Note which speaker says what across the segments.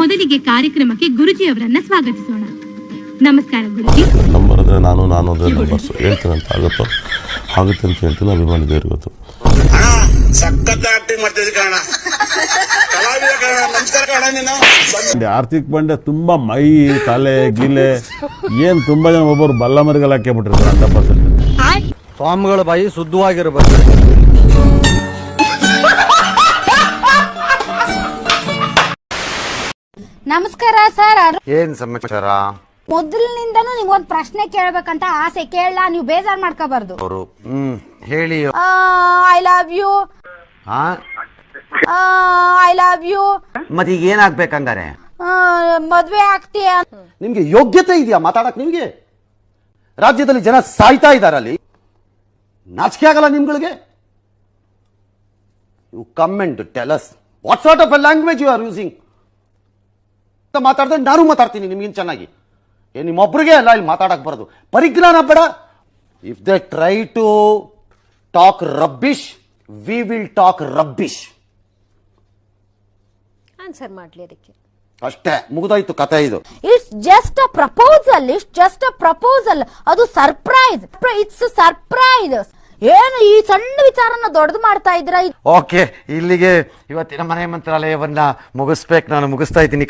Speaker 1: ಮೊದಲಿಗೆ ಕಾರ್ಯಕ್ರಮಕ್ಕೆ ಗುರುಜಿ ಅವರನ್ನ ಸ್ವಾಗತಿಸೋಣ. ನಮಸ್ಕಾರ ಗುರುಜಿ.
Speaker 2: ನಂಬರ್ ಅಂದ್ರೆ ನಾನು ನಂಬರ್ಸ್ ಹೇಳ್ತೀನಿ ಅಂತ ಆಗುತ್ತೆ ಅಂತ ಹೇಳ್ತೀನಿ. ಅಭಿಮಾನಿ ದೇವ್ರಿಗೆ ಗೊತ್ತು. ಆರ್ಥಿಕ್ ಬಂಡೆ ತುಂಬಾ ಮೈ ತಲೆ ಗಿಲೆ ಏನ್ ತುಂಬಾ ಜನ ಒಬ್ಬರು ಬಲ್ಲ ಮರಿಗಳು ಹಾಕಿ ಬಿಟ್ಟಿರ್ತಾರೆ 100%.
Speaker 3: ಸ್ವಾಮಿಗಳ ಬಾಯಿ ಶುದ್ಧವಾಗಿರಬೇಕು.
Speaker 4: ನಮಸ್ಕಾರ ಸರ್.
Speaker 3: ಏನ್ ಸಮಾಚಾರ?
Speaker 4: ಮೊದಲಿನಿಂದನೂ ನಿಮ್ಗೊಂದ್ ಪ್ರಶ್ನೆ ಕೇಳ್ಬೇಕಂತ ಆಸೆ, ಕೇಳಲ್ಲ, ನೀವು ಬೇಜಾರ್ ಮಾಡ್ಕೋಬಾರ್ದು.
Speaker 3: ಅವರು ಹೇಳಿ.
Speaker 4: I love you. I love you.
Speaker 3: ಮತ್ತೆ ಈಗ ಏನಾಗ್ಬೇಕಂಗಾರೆ?
Speaker 4: ಮದ್ವೆ ಆಗ್ತೀಯ?
Speaker 3: ನಿಮ್ಗೆ ಯೋಗ್ಯತೆ ಇದೆಯಾ ಮಾತಾಡಕ್? ನಿಮ್ಗೆ ರಾಜ್ಯದಲ್ಲಿ ಜನ ಸಾಯ್ತಾ ಇದಾರೆ, ಅಲ್ಲಿ ನಾಚಿಕೆ ಆಗಲ್ಲ ನಿಮ್ಗಳಿಗೆ? You come and tell us what sort of a language you are using. ಮಾತಾಡಿದ್ರೆ ನಾನು ಮಾತಾಡ್ತೀನಿ ನಿಮ್ಗಿನ್ ಚೆನ್ನಾಗಿ. ನಿಮ್ಮೊಬ್ರಿಗೆ ಅಲ್ಲ ಇಲ್ಲಿ ಮಾತಾಡಕ್ ಬರೋದು. ಪರಿಜ್ಞಾನ ಬೇಡ. If they try to talk rubbish, we will talk rubbish.
Speaker 4: Answer ಮಾಡ್ಲಿ ಅದಕ್ಕೆ.
Speaker 3: ಅಷ್ಟೇ, ಮುಗಿದೋಯ್ತು ಕತೆ. ಇದು
Speaker 4: it's just a proposal. It's just a proposal. ಅದು ಸರ್ಪ್ರೈಸ್. It's surprise. ಏನು ಈ ಸಣ್ಣ ವಿಚಾರನ ದೊಡ್ಡದು ಮಾಡ್ತಾ ಇದ್ರ?
Speaker 3: ಓಕೆ, ಇಲ್ಲಿಗೆ ಇವತ್ತಿನ ಮನೆ ಮಂತ್ರಾಲಯವನ್ನ ಮುಗಿಸ್ಬೇಕು. ನಾನು ಮುಗಿಸ್ತಾ ಇದ್ದೀನಿ.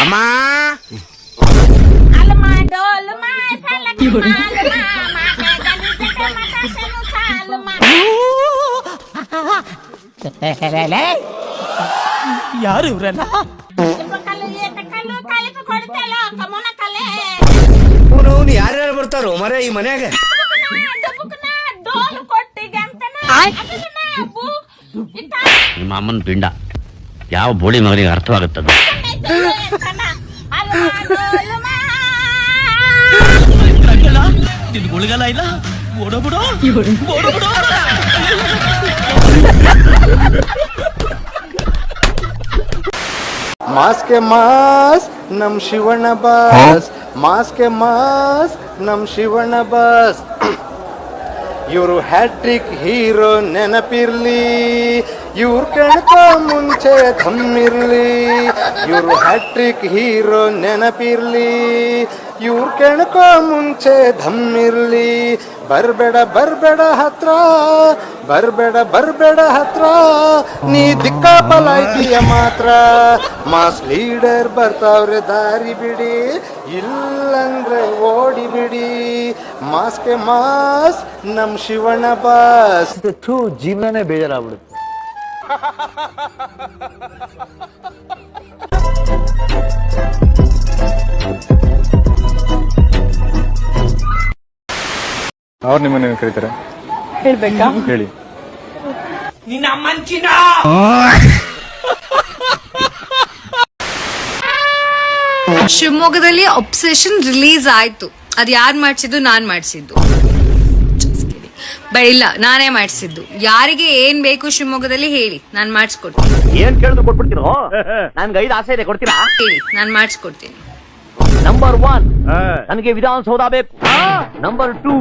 Speaker 3: ಅಮ್ಮ
Speaker 5: ಯಾರು ಇವ್ರಲ್ಲ? ಯಾರ್ಯಾರು ಬರ್ತಾರೋ ಮರೆ ಈ ಮನ್ಯಾಗ?
Speaker 6: ನಿಮ್ಮ ಅಮ್ಮನ ಪಿಂಡ ಯಾವ ಬೋಳಿ ಮಗನಿಗೆ ಅರ್ಥವಾಗುತ್ತದೆ? ನಿನ್ ಗುಳಿಗಲ್ಲ ಇಲ್ಲ, ಓಡೋಬಿಡೋ ಓಡೋಬಿಡೋ.
Speaker 7: ಮಾಸ್ಕೆ ಮಾಸ್ ನಮ್ ಶಿವಣ್ಣ ಬಾಸ್, ಮಾಸ್ಕೆ ಮಾಸ್ ನಮ್ ಶಿವಣ್ಣ ಬಾಸ್. ಇವರು ಹ್ಯಾಟ್ರಿಕ್ ಹೀರೋ ನೆನಪಿರ್ಲಿ, ಇವ್ರ ಕಣ್ಕ ಮುಂಚೆ ಧಮ್ಮಿರ್ಲಿ. ಇವರು ಹ್ಯಾಟ್ರಿಕ್ ಹೀರೋ ನೆನಪಿರ್ಲಿ, ಇವ್ರ ಕಣ್ಕ ಮುಂಚೆ ಧಮ್ಮಿರ್ಲಿ. ಬರ್ಬೇಡ ಬರ್ಬೇಡ ಹತ್ರ, ಬರ್ಬೇಡ ಬರ್ಬೇಡ ಹತ್ರ, ನೀ ದಿಕ್ಕಾಪಲಾಯ್ತೀಯ ಮಾತ್ರ. ಮಾಸ್ ಲೀಡರ್ ಬರ್ತಾವ್ರೆ ದಾರಿ ಬಿಡಿ, ಇಲ್ಲಂದ್ರೆ ಓಡಿ ಬಿಡಿ. ಮಾಸ್ಕೆ ಮಾಸ್ ನಮ್ ಶಿವಣ್ಣ ಬಾಸ್.
Speaker 3: ಜೀವನನೇ ಬೇಜಾರಾಗ್ಬಿಡುತ್ತೆ.
Speaker 7: ಅವ್ರು ನಿಮ್ಮನ್ನ ಕರೀತಾರೆ,
Speaker 8: ಹೇಳ್ಬೇಕಾ?
Speaker 7: ಹೇಳಿ.
Speaker 5: ನಿನ್ನ ಮಂಚಿನ
Speaker 8: ಶಿವಮೊಗ್ಗದಲ್ಲಿ ಅಬ್ಸೆಷನ್ ರಿಲೀಸ್ ಆಯ್ತು. ಅದ್ ಯಾರು ಮಾಡ್ಸಿದ್ದು? ನಾನ್ ಮಾಡ್ಸಿದ್ದು. ಇಲ್ಲ, ನಾನೇ ಮಾಡ್ಸಿದ್ದು. ಯಾರಿಗೆ ಏನ್ ಬೇಕು ಶಿವಮೊಗ್ಗದಲ್ಲಿ ಹೇಳಿ, ನಾನ್ ಮಾಡಿಸ್ಕೊಡ್ತೀನಿ.
Speaker 6: ಏನ್ ಕೇಳಿದ್ರು ಕೊಟ್ಬಿಡ್ತೀರೋ? ನನ್ಗೆ 5 ಆಸೆ ಇದೆ, ಕೊಡ್ತೀರಾ?
Speaker 8: ಹೇಳಿ, ನಾನ್ ಮಾಡಿಸ್ಕೊಡ್ತೀನಿ.
Speaker 6: ನಂಬರ್ 1 ನನಗೆ ವಿಧಾನಸೌಧ ಬೇಕು. ನಂಬರ್ 2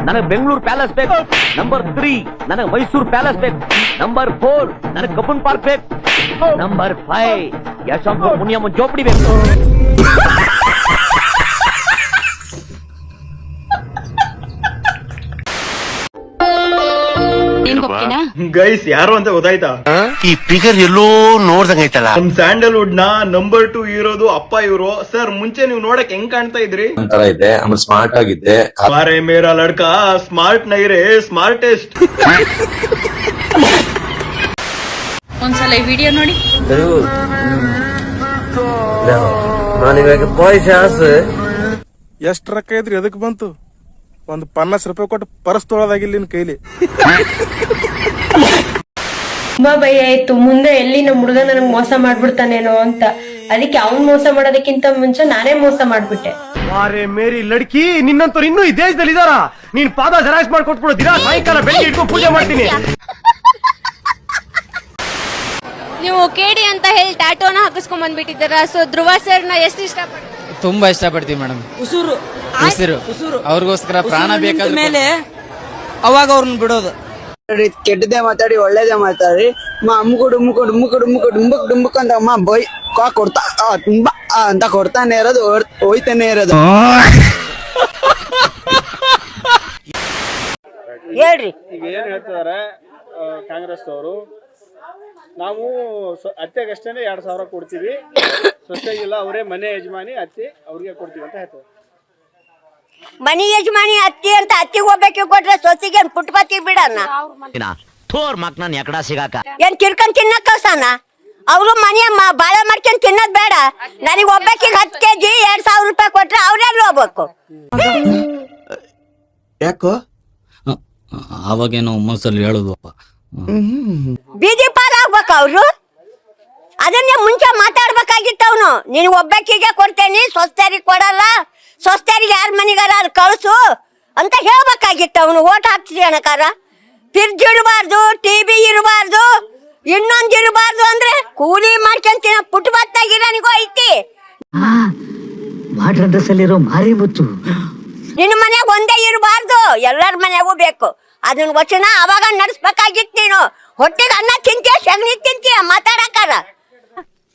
Speaker 6: ನನಗೆ ಬೆಂಗಳೂರು ಪ್ಯಾಲೇಸ್ ಬೇಕು. ನಂಬರ್ 3 ನನಗೆ ಮೈಸೂರು ಪ್ಯಾಲೇಸ್ ಬೇಕು. ನಂಬರ್ 4 ನನಗೆ ಕಬ್ಬನ್ ಪಾರ್ಕ್ ಬೇಕು. ನಂಬರ್ 5 ಯಶವಂತ ಮುನಿಯಮ್ಮ ಜೋಪಡಿ ಬೇಕು.
Speaker 7: ಗೈಸ್ ಯಾರು ಅಂತ ಗೊತ್ತಾಯ್ತಾ?
Speaker 6: ಈ ಫಿಗರ್ ಎಲ್ಲೋ ನೋಡ್ದಂಗೈತಲ್ಲ.
Speaker 7: ನಮ್ ಸ್ಯಾಂಡಲ್ವುಡ್ ನ ನಂಬರ್ 2 ಇರೋದು ಅಪ್ಪ ಇವರು. ಸರ್ ಮುಂಚೆ ನೀವು ನೋಡಕ್ ಹೆಂಗ್ ಕಾಣ್ತಾ ಇದ್ರಿ?
Speaker 9: ಇದೆ, ಆಮೇಲೆ ಸ್ಮಾರ್ಟ್ ಆಗಿದ್ದೆ.
Speaker 7: ಮಾರೇ ಮೇರಾ ಲಡ್ಕಾ ಸ್ಮಾರ್ಟ್ ನೈರೇ ಸ್ಮಾರ್ಟೆಸ್ಟ್.
Speaker 8: ಒಂದ್ಸಲ ಈ ವಿಡಿಯೋ ನೋಡಿ.
Speaker 7: ಎಷ್ಟ್ ರೊಕ್ಕ ಇದ್ರಿ? ಎದಕ್ ಬಂತು? ಒಂದು 50 ರೂಪಾಯಿ ಕೊಟ್ಟು ಪರ್ಸ್ ತೊಳೋದಾಗಿಲ್ಲ ನಿನ್ ಕೈಲಿ.
Speaker 10: ತುಂಬಾ ಭಯ ಆಯ್ತು, ಮುಂದೆ ಎಲ್ಲಿ ನಮ್ಮ ಹುಡುಗ ನನಗ್ ಮೋಸ ಮಾಡ್ಬಿಡ್ತಾನೇನೋ ಅಂತ. ಅದಕ್ಕೆ ಅವ್ನ್ ಮೋಸ ಮಾಡೋದಕ್ಕಿಂತ ಮುಂಚೆ ನಾನೇ ಮೋಸ ಮಾಡ್ಬಿಟ್ಟೆ.
Speaker 3: ಮಾರೇ ಮೇರಿ ಲಡ್ಕಿ, ನಿನ್ನಂತವ್ರು ಇನ್ನೂ ಈ ದೇಶದಲ್ಲಿ ಇದಾರ? ನೀನ್ ಪಾದ ಜರಾಯಿಸ್ ಮಾಡ್ಕೊಟ್ಬಿಡು. ದಿನ ಸಾಯಂಕಾಲ ಬೆಳಿಗ್ಗೆ ಇಟ್ಕೊಂಡು ಪೂಜೆ ಮಾಡ್ತೀನಿ.
Speaker 10: ನೀವು ಕೇಡಿ ಅಂತ ಹೇಳಿ ಟ್ಯಾಟೋನ ಹಾಕಿಸ್ಕೊಂಡ್ ಬಂದ್ಬಿಟ್ಟಿದ್ದೀರ. ಸೊ ಧ್ರುವ ಸರ್ನ ಎಷ್ಟು ಇಷ್ಟಪಡ್ತೀವಿ?
Speaker 5: ತುಂಬಾ ಇಷ್ಟಪಡ್ತೀವಿ ಮೇಡಮ್. ಉಸಿರು ಅವ್ರಿಗೋಸ್ಕರ ಪ್ರಾಣ ಬೇಕಾದ ಮೇಲೆ ಅವಾಗ ಅವ್ರನ್ನ ಬಿಡೋದು. ಕೆಟ್ಟದೇ ಮಾತಾಡಿ ಒಳ್ಳೇದೇ ಮಾತಾಡಿ ಡುಮ್ಮಕ್ ಅಂತ ಅಮ್ಮ ಬೈ ಕೊಡ್ತಾ ತುಂಬಾ ಅಂತ ಕೊಡ್ತಾನೆ ಇರೋದು ಹೋಯ್ತಾನೆ ಇರೋದು.
Speaker 4: ಹೇಳ್ರಿ.
Speaker 11: ಈಗ ಏನ್ ಹೇಳ್ತಿದಾರೆ ಕಾಂಗ್ರೆಸ್ ಅವರು, ನಾವು ಅತ್ತೆಗಷ್ಟೇ 2,000 ಕೊಡ್ತೀವಿ, ಸೊಸೆಗಿಲ್ಲ ಅವರೇ ಮನೆ ಯಜಮಾನಿ ಅತ್ತಿ ಅವ್ರಿಗೆ ಕೊಡ್ತೀವಿ ಅಂತ ಹೇಳ್ತಾರೆ.
Speaker 4: ಮನಿ ಯಜಮಾನಿ ಅತ್ತಿ ಅಂತ ಅತ್ತಿಗೆ ಹೋಗ್ಬೇಕು ಕೊಟ್ರೆ ಸೊಸಿಗೆ ಪುಟ್ಪತಿ ಬಿಡಣ್ಣ.
Speaker 6: ಥೋರ್ ಮಕ್ನನ್ ಎಕಡ ಸಿಗಾಕ
Speaker 4: ಏನ್ ತಿರ್ಕೊಂಡ್ ತಿನ್ನಕ್ ಕಳ್ಸಣ? ಅವ್ರು ಮನೆ ಬಾಳೆ ಮಾಡ್ಕೊಂಡ್ ತಿನ್ನೋದ್ ಬೇಡ. ನನಗೆ ಒಬ್ಬಾಕಿಗೆ 10 kg 2,000 ರೂಪಾಯಿ ಕೊಟ್ರೆ ಅವ್ರೆಲ್ಲ ಹೋಗ್ಬೇಕು.
Speaker 5: ಯಾಕೋ
Speaker 11: ಅವಾಗೇನೋ ಮನಸ್ಸಲ್ಲಿ ಹೇಳುದಪ್ಪ,
Speaker 4: ಬೀದಿ ಪಾಲ್ ಆಗ್ಬೇಕು ಅವ್ರು. ಅದನ್ನೇ ಮುಂಚೆ ಮಾತಾಡ್ಬೇಕಾಗಿತ್ತು ಅವನು. ನೀನು ಒಬ್ಬಾಕಿಗೆ ಕೊಡ್ತೇನಿ, ಸ್ವಸ್ಥರಿಗೆ ಕೊಡಲ್ಲ, ಸ್ವಸ್ಥರಿಗೆ ಯಾರ ಮನೆಗಾರ ಅದು ಕಳ್ಸು ಅಂತ ಹೇಳ್ಬೇಕಾಗಿತ್ತು ಅವನು. ಓಟ್ ಹಾಕ್ತಿದ್ವಿ ಅಣಕಾರ. ಫ್ರಿಡ್ಜ್ ಇರಬಾರ್ದು, ಟಿವಿ ಇರಬಾರ್ದು, ಇನ್ನೊಂದು ಇರಬಾರ್ದು ಅಂದ್ರೆ ಕೂಲಿ ಮಾಡ್ಕೊಂತಿನ ಪುಟ್ಬತ್ತಾಗಿರೋನಿಗೂ ಐತಿ.
Speaker 5: ವಾಟರ್ ಡ್ರೆಸ್ ಅಲ್ಲಿರೋ ಮಾರಿ ಮುತ್ತು
Speaker 4: ನಿನ್ನ ಮನ್ಯಾಗ ಒಂದೇ ಇರಬಾರ್ದು, ಎಲ್ಲರ ಮನ್ಯಾಗೂ ಬೇಕು. ಅದನ್ನ ವಚನ ಅವಾಗ ನಡೆಸ್ಬೇಕಾಗಿತ್ತು. ನೀನು ಹೊಟ್ಟೆಗೆ ಅನ್ನ ತಿಂತೀಯ, ಸಗಣಿ ತಿಂತೀಯ ಮಾತಾಡಕಾರ.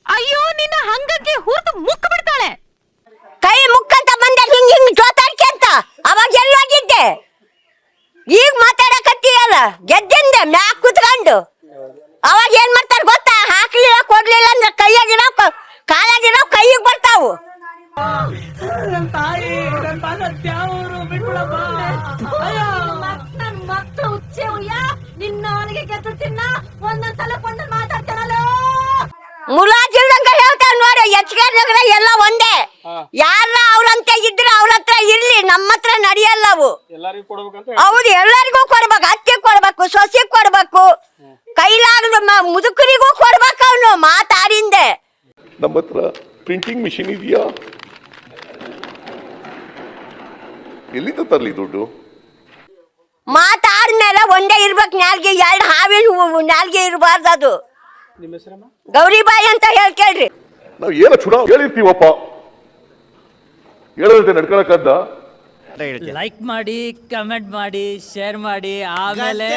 Speaker 1: ಅಯ್ಯೋ ನಿನ್ನ ಹಂಗಕ್ಕೆ ಹೂತು ಮುಕ್ ಬಿಡ್ತಾಳೆ.
Speaker 4: ಕೈ ಮುಕ್ಕಂತ ಬಂದೆ ಹಿಂಗ್ ಹಿಂಗ್ ಜೋತಾಡ್ಕೆ ಅಂತ. ಅವಾಗ ಎಲ್ಲೋಗಿದ್ದೆ? ಈಗ ಮಾತಾಡಕತ್ತೀಯಲ್ಲ, ಗೆದ್ದಿಂದೆ ಮ್ಯಾಕ್ ಕುತ್ಕೊಂಡು. ಅವಾಗ ಏನ್ ಮಾಡ್ತಾರ ಗೊತ್ತಾ? ಹಾಕ್ಲಿಲ್ಲ ಕೊಡ್ಲಿಲ್ಲ ಅಂದ್ರೆ ಕೈಯಾಗಿರೋ ಕಾಲಾಗಿರೋ ಕೈಗೆ ಬರ್ತಾವು. ಮುಲಾಜಿಲ್ದಂಗ ಹೇಳ್ತಾರ ನೋಡಿ. ಎಚ್ಕೆ ನಗರ ಎಲ್ಲ ಒಂದೇ. ಯಾರ ಅವ್ರಂತೆ ಇದ್ರೆ ಅವ್ರ ಹತ್ರ ಇರ್ಲಿ, ನಮ್ಮ ಹತ್ರ ನಡೆಯಲ್ಲ ಅವು. ಹೌದು, ಎಲ್ಲರಿಗೂ ಕೊಡ್ಬೇಕು. ಅತ್ತಿಗೆ ಕೊಡ್ಬೇಕು, ಸೊಸೆಗೆ ಕೊಡ್ಬೇಕು, ಕೈಲಾಗದು ಮುದುಕರಿಗೂ ಕೊಡ್ಬೇಕು. ಅವನು ಮಾತಾಡಿಂದೆ.
Speaker 7: ನಮ್ಮ ಹತ್ರ ಪ್ರಿಂಟಿಂಗ್ ಮಿಷಿನ್ ಇದೆಯಾ? ಎಲ್ಲಿಂದ ತರ್ಲಿ ದುಡ್ಡು?
Speaker 4: ಮಾತಾದ್ಮೇಲೆ ಒಂದೇ ಇರ್ಬೇಕು ನಾಲ್ಗೆ. 2 ಹಾವಿನ ನಾಲ್ಗೆ ಇರಬಾರ್ದು. ಅದು ಗೌರಿಬಾಯಿ ಅಂತ ಹೇಳ್ಕೇಳ್ರಿ.
Speaker 7: ನಾವ್ ಏನ ಚುನಾವ್ ಹೇಳಿರ್ತೀವಪ್ಪ, ಹೇಳದಂತೆ ನಡ್ಕೊಳಕ್ಕಂತ.
Speaker 5: ಲೈಕ್ ಮಾಡಿ, ಕಮೆಂಟ್ ಮಾಡಿ, ಶೇರ್ ಮಾಡಿ, ಆಮೇಲೆ